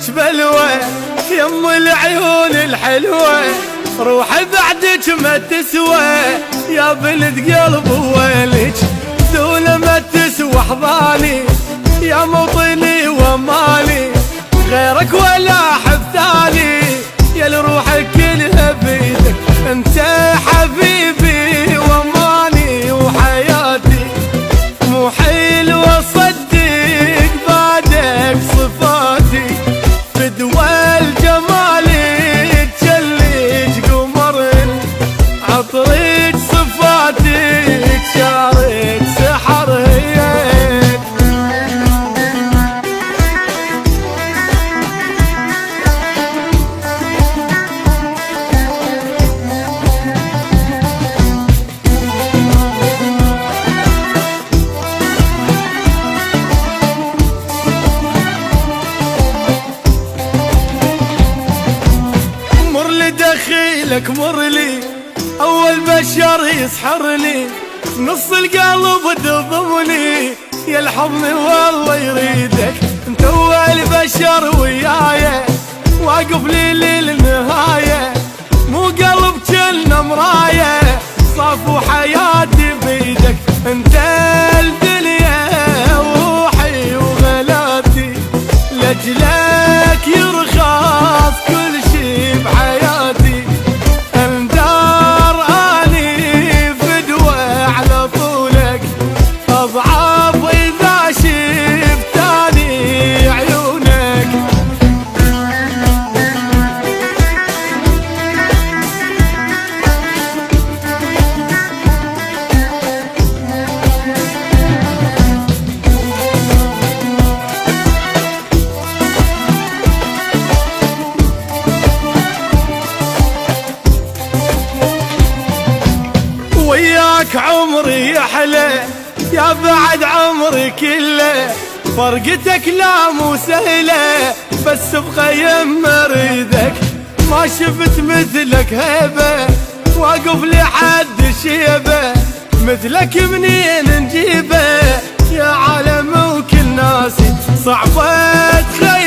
عيونك بلوى يم العيون الحلوة، روحي بعدك ما تسوى يا بنت قلب ويلك، ذولا ما تسوى حضاني يا موطني ومالي، غيرك ولا حب ثاني يا لروحك كلها بيدك، انت حبيبي وماني وحياتي، مو حيل وصدق بعدك صفاتي، فدوى جمالك جلج قمرن، عطرك صفاتك شارك سحر هيك. دخيلك مرلي اول بشر يسحرني، نص القلب تضمني يا الحضن والله يريدك، انت اول بشر وياي واقف لي للنهايه، مو قلب كلنا مرايه صافو حياتي بيدك، انت الدنيا وروحي وغلاتي، لاجلك يرخص كل شي بحياتي، اندار اني فدوى على طولك، اضعف اذا شفتاني عيونك. وياك عمري يحلى يا بعد عمري كله، فرقتك لا مو سهلة بس بخيم مريدك، ما شفت مثلك هيبة واقف لحد شيبة، مثلك منين نجيبه يا عالم وكل ناسي، صعبة تخيل